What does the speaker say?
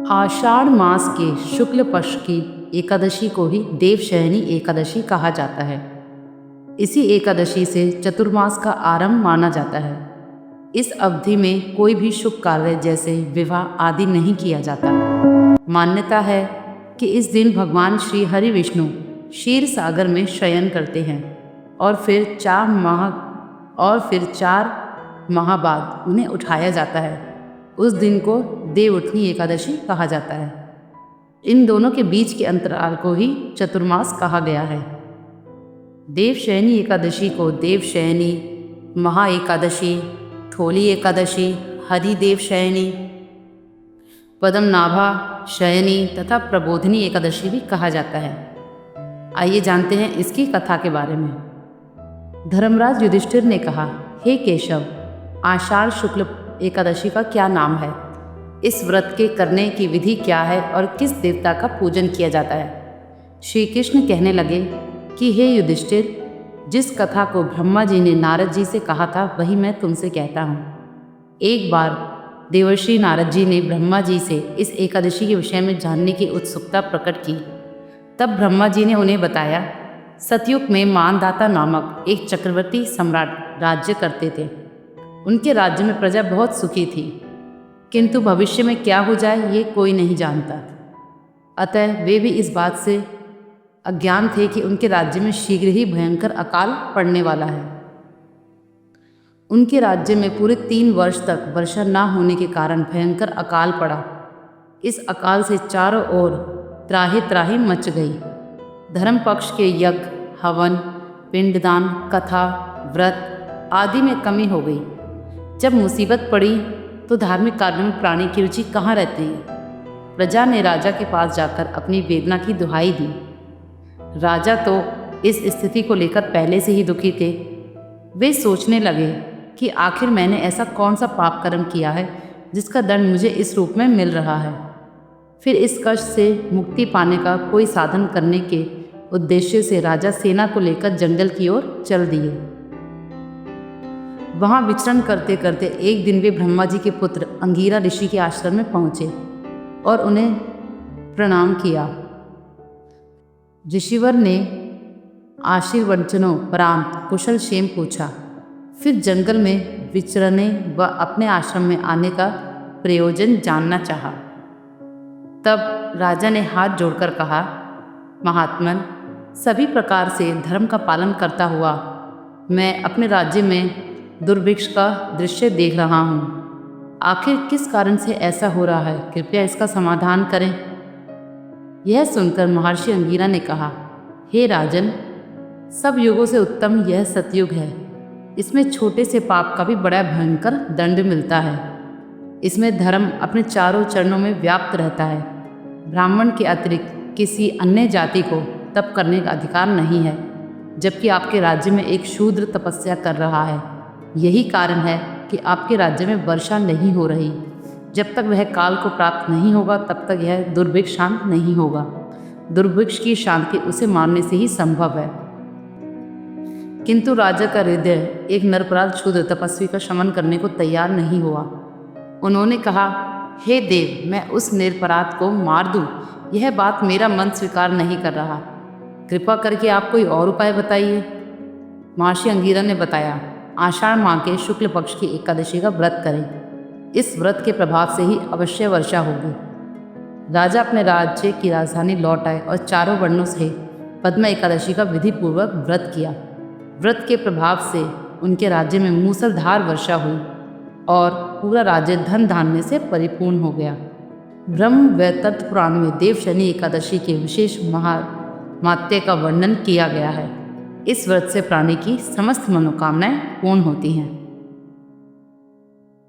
आषाढ़ मास के शुक्ल पक्ष की एकादशी को ही देवशयनी एकादशी कहा जाता है। इसी एकादशी से चतुर्मास का आरंभ माना जाता है। इस अवधि में कोई भी शुभ कार्य जैसे विवाह आदि नहीं किया जाता। मान्यता है कि इस दिन भगवान श्री हरि विष्णु क्षीर सागर में शयन करते हैं और फिर 4 माह बाद उन्हें उठाया जाता है। उस दिन को देवउठनी एकादशी कहा जाता है। इन दोनों के बीच के अंतराल को ही चतुर्मास कहा गया है। देवशयनी एकादशी को देवशयनी, महा एकादशी, थोली एकादशी, हरिदेव शयनी, पद्मनाभा शयनी तथा प्रबोधिनी एकादशी भी कहा जाता है। आइए जानते हैं इसकी कथा के बारे में। धर्मराज युधिष्ठिर ने कहा, हे केशव, आषाढ़ शुक्ल एकादशी का क्या नाम है? इस व्रत के करने की विधि क्या है और किस देवता का पूजन किया जाता है? श्री कृष्ण कहने लगे कि हे युधिष्ठिर, जिस कथा को ब्रह्मा जी ने नारद जी से कहा था वही मैं तुमसे कहता हूँ। एक बार देवर्षि नारद जी ने ब्रह्मा जी से इस एकादशी के विषय में जानने की उत्सुकता प्रकट की। तब ब्रह्मा जी ने उन्हें बताया, सतयुग में मानदाता नामक एक चक्रवर्ती सम्राट राज्य करते थे। उनके राज्य में प्रजा बहुत सुखी थी, किंतु भविष्य में क्या हो जाए ये कोई नहीं जानता। अतः वे भी इस बात से अज्ञान थे कि उनके राज्य में शीघ्र ही भयंकर अकाल पड़ने वाला है। उनके राज्य में पूरे 3 वर्ष तक वर्षा न होने के कारण भयंकर अकाल पड़ा। इस अकाल से चारों ओर त्राहि त्राहि मच गई। धर्म पक्ष के यज्ञ, हवन, पिंडदान, कथा, व्रत आदि में कमी हो गई। जब मुसीबत पड़ी तो धार्मिक कार्यों में प्राणी की रुचि कहाँ रहती है? प्रजा ने राजा के पास जाकर अपनी वेदना की दुहाई दी। राजा तो इस स्थिति को लेकर पहले से ही दुखी थे। वे सोचने लगे कि आखिर मैंने ऐसा कौन सा पाप कर्म किया है जिसका दंड मुझे इस रूप में मिल रहा है। फिर इस कष्ट से मुक्ति पाने का कोई साधन करने के उद्देश्य से राजा सेना को लेकर जंगल की ओर चल दिए। वहाँ विचरण करते करते एक दिन वे ब्रह्मा जी के पुत्र अंगीरा ऋषि के आश्रम में पहुँचे और उन्हें प्रणाम किया। ऋषिवर ने आशीर्वचनों उपरांत कुशल क्षेम पूछा। फिर जंगल में विचरने व अपने आश्रम में आने का प्रयोजन जानना चाहा। तब राजा ने हाथ जोड़कर कहा, महात्मन, सभी प्रकार से धर्म का पालन करता हुआ मैं अपने राज्य में दुर्भिक्ष का दृश्य देख रहा हूँ। आखिर किस कारण से ऐसा हो रहा है? कृपया इसका समाधान करें। यह सुनकर महर्षि अंगीरा ने कहा, हे राजन, सब युगों से उत्तम यह सतयुग है। इसमें छोटे से पाप का भी बड़ा भयंकर दंड मिलता है। इसमें धर्म अपने चारों चरणों में व्याप्त रहता है। ब्राह्मण के अतिरिक्त किसी अन्य जाति को तप करने का अधिकार नहीं है, जबकि आपके राज्य में एक शूद्र तपस्या कर रहा है। यही कारण है कि आपके राज्य में वर्षा नहीं हो रही। जब तक वह काल को प्राप्त नहीं होगा तब तक यह दुर्भिक्ष शांत नहीं होगा। दुर्भिक्ष की शांति उसे मारने से ही संभव है। किंतु राजा का हृदय एक निरपराध शूद्र तपस्वी का शमन करने को तैयार नहीं हुआ। उन्होंने कहा, हे देव, मैं उस निरपराध को मार दूं, यह बात मेरा मन स्वीकार नहीं कर रहा। कृपा करके आप कोई और उपाय बताइए। महर्षि अंगीरा ने बताया, आषाढ़ माह के शुक्ल पक्ष की एकादशी का व्रत करें। इस व्रत के प्रभाव से ही अवश्य वर्षा होगी। राजा अपने राज्य की राजधानी लौट आए और चारों वर्णों से पद्म एकादशी का विधि पूर्वक व्रत किया। व्रत के प्रभाव से उनके राज्य में मूसलधार वर्षा हुई और पूरा राज्य धन धान्य से परिपूर्ण हो गया। ब्रह्म व तत्व पुराण में देवशयनी एकादशी के विशेष महात्म्य का वर्णन किया गया है। इस व्रत से प्राणी की समस्त मनोकामनाएं पूर्ण होती हैं।